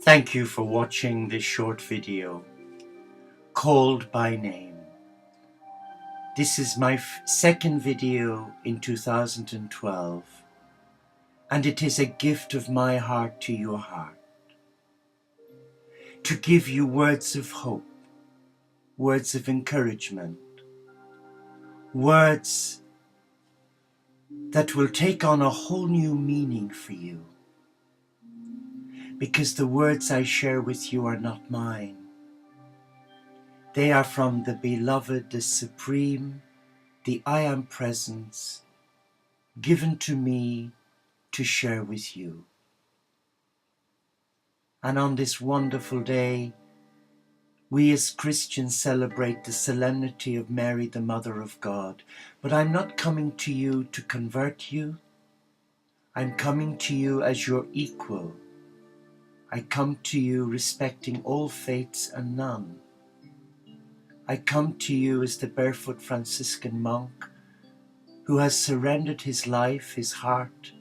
Thank you for watching this short video, Called by Name. This is my second video in 2012, and it is a gift of my heart to your heart, to give you words of hope, words of encouragement, words that will take on a whole new meaning for you, because the words I share with you are not mine. They are from the beloved, the supreme, the I Am Presence, given to me to share with you. And on this wonderful day, we as Christians celebrate the solemnity of Mary, the Mother of God. But I'm not coming to you to convert you. I'm coming to you as your equal. I come to you respecting all faiths and none. I come to you as the barefoot Franciscan monk who has surrendered his life, his heart,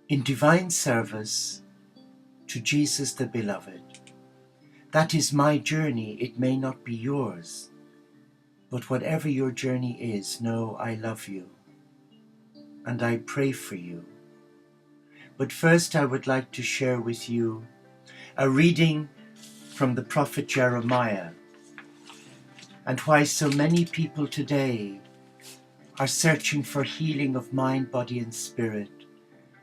in divine service to Jesus the Beloved. That is my journey. It may not be yours, but whatever your journey is, know I love you and I pray for you. But first I would like to share with you a reading from the prophet Jeremiah, and why so many people today are searching for healing of mind, body and spirit,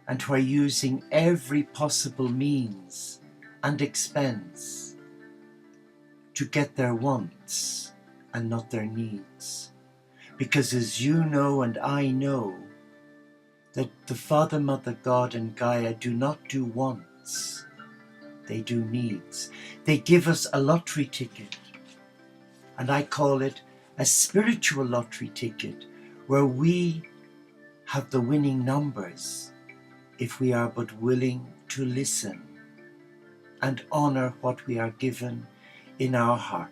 and who are using every possible means and expense to get their wants and not their needs. Because as you know and I know, that the Father, Mother, God and Gaia do not do wants, they do needs. They give us a lottery ticket, and I call it a spiritual lottery ticket, where we have the winning numbers if we are but willing to listen and honor what we are given in our heart.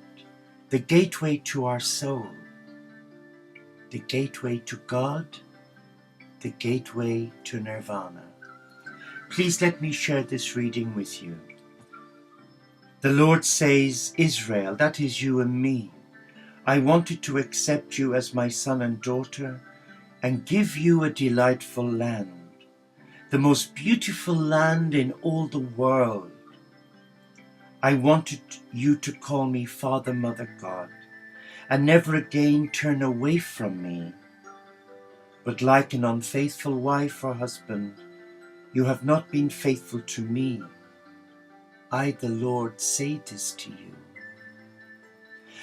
The gateway to our soul, the gateway to God, the gateway to Nirvana. Please let me share this reading with you. The Lord says, Israel, that is you and me, I wanted to accept you as my son and daughter and give you a delightful land, the most beautiful land in all the world. I wanted you to call me Father, Mother, God, and never again turn away from me. But like an unfaithful wife or husband, you have not been faithful to me. I, the Lord, say this to you.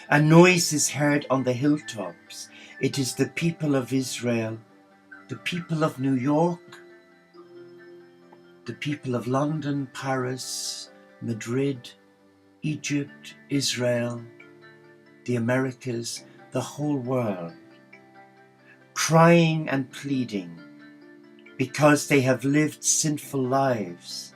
A noise is heard on the hilltops. It is the people of Israel, the people of New York, the people of London, Paris, Madrid, Egypt, Israel, the Americas, the whole world, crying and pleading because they have lived sinful lives,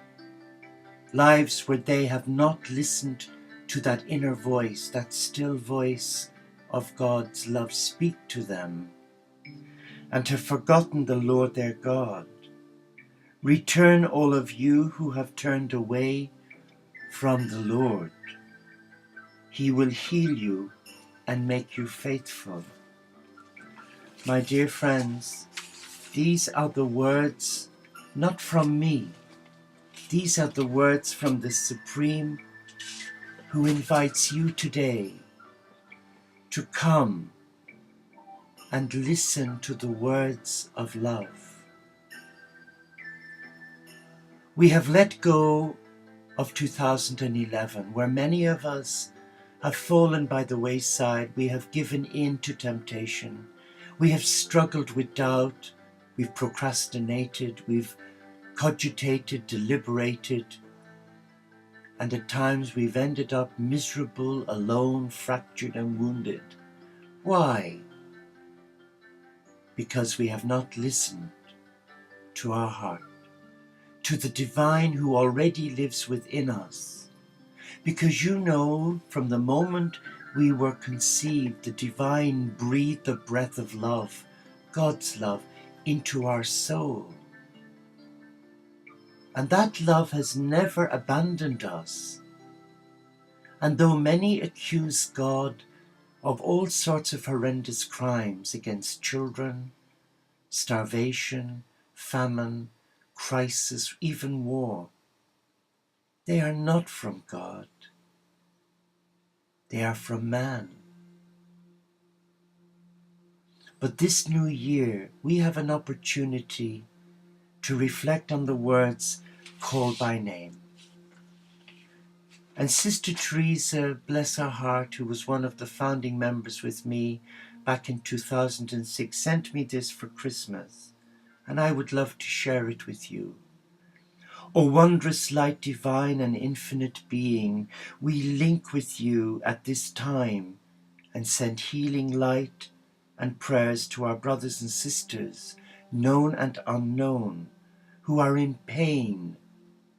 lives where they have not listened to that inner voice, that still voice of God's love speak to them, and have forgotten the Lord their God. Return, all of you who have turned away from the Lord. He will heal you and make you faithful. My dear friends, these are the words not from me. These are the words from the Supreme, who invites you today to come and listen to the words of love. We have let go of 2011, where many of us have fallen by the wayside. We have given in to temptation. We have struggled with doubt. We've procrastinated. We've cogitated, deliberated, and at times we've ended up miserable, alone, fractured and wounded. Why? Because we have not listened to our heart, to the divine who already lives within us. Because you know, from the moment we were conceived, the divine breathed the breath of love, God's love, into our soul. And that love has never abandoned us. And though many accuse God of all sorts of horrendous crimes against children, starvation, famine, crisis, even war, they are not from God. They are from man. But this new year, we have an opportunity to reflect on the words called by name. And Sister Teresa, bless her heart, who was one of the founding members with me back in 2006, sent me this for Christmas, and I would love to share it with you. O wondrous light divine and infinite being, we link with you at this time and send healing light and prayers to our brothers and sisters, known and unknown, who are in pain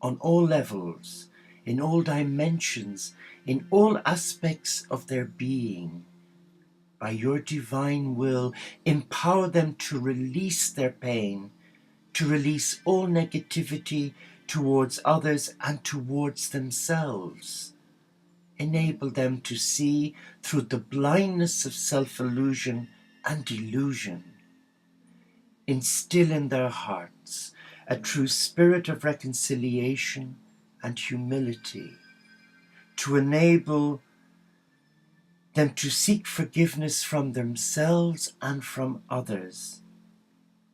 on all levels, in all dimensions, in all aspects of their being. By your divine will, empower them to release their pain, to release all negativity towards others and towards themselves. Enable them to see through the blindness of self-illusion and delusion. Instill in their hearts a true spirit of reconciliation and humility, to enable them to seek forgiveness from themselves and from others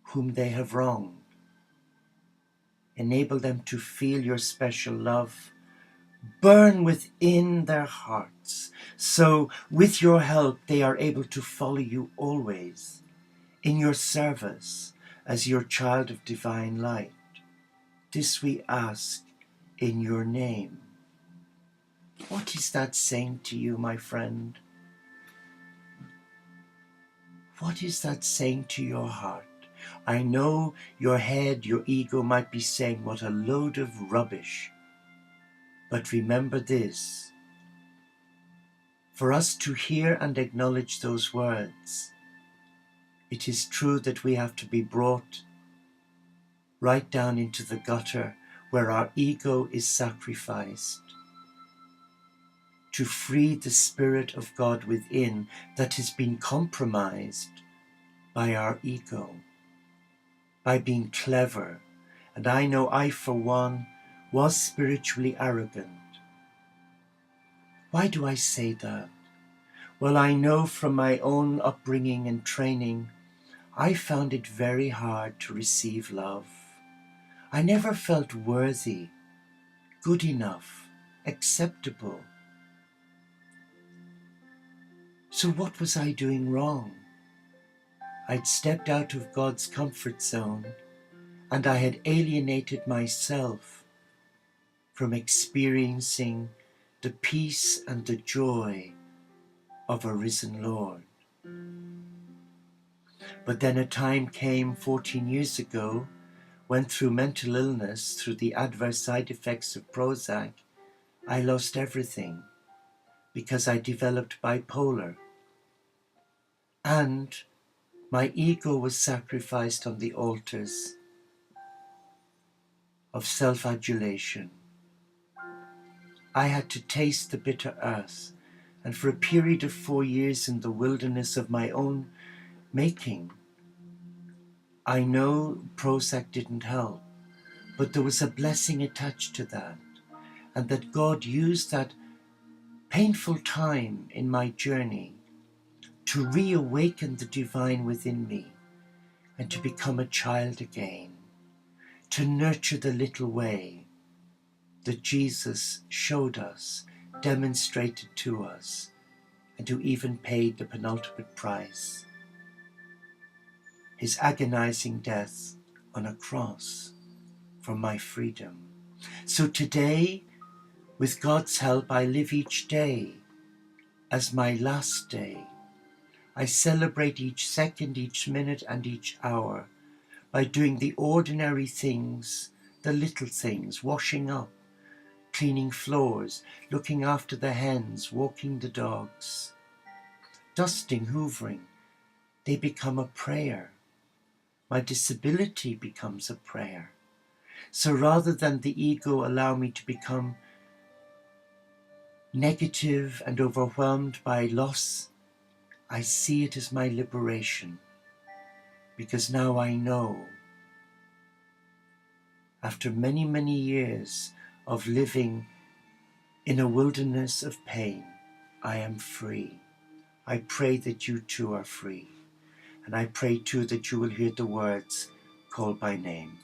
whom they have wronged. Enable them to feel your special love burn within their hearts, so with your help they are able to follow you always in your service as your child of divine light. This we ask in your name. What is that saying to you, my friend? What is that saying to your heart? I know your head, your ego might be saying, what a load of rubbish. But remember this, for us to hear and acknowledge those words, it is true that we have to be brought right down into the gutter where our ego is sacrificed, to free the Spirit of God within that has been compromised by our ego, by being clever. And I know I, for one, was spiritually arrogant. Why do I say that? Well, I know from my own upbringing and training, I found it very hard to receive love. I never felt worthy, good enough, acceptable. So what was I doing wrong? I'd stepped out of God's comfort zone, and I had alienated myself from experiencing the peace and the joy of a risen Lord. But then a time came 14 years ago when, through mental illness, through the adverse side effects of Prozac, I lost everything because I developed bipolar. And my ego was sacrificed on the altars of self-adulation. I had to taste the bitter earth, and for a period of 4 years in the wilderness of my own making, I know Prozac didn't help, but there was a blessing attached to that, and that God used that painful time in my journey to reawaken the divine within me and to become a child again, to nurture the little way that Jesus showed us, demonstrated to us, and who even paid the penultimate price, his agonizing death on a cross for my freedom. So today, with God's help, I live each day as my last day. I celebrate each second, each minute, and each hour by doing the ordinary things, the little things, washing up, cleaning floors, looking after the hens, walking the dogs, dusting, hoovering. They become a prayer. My disability becomes a prayer. So rather than the ego allow me to become negative and overwhelmed by loss, I see it as my liberation, because now I know, after many, many years of living in a wilderness of pain, I am free. I pray that you too are free. And I pray too that you will hear the words, call by name.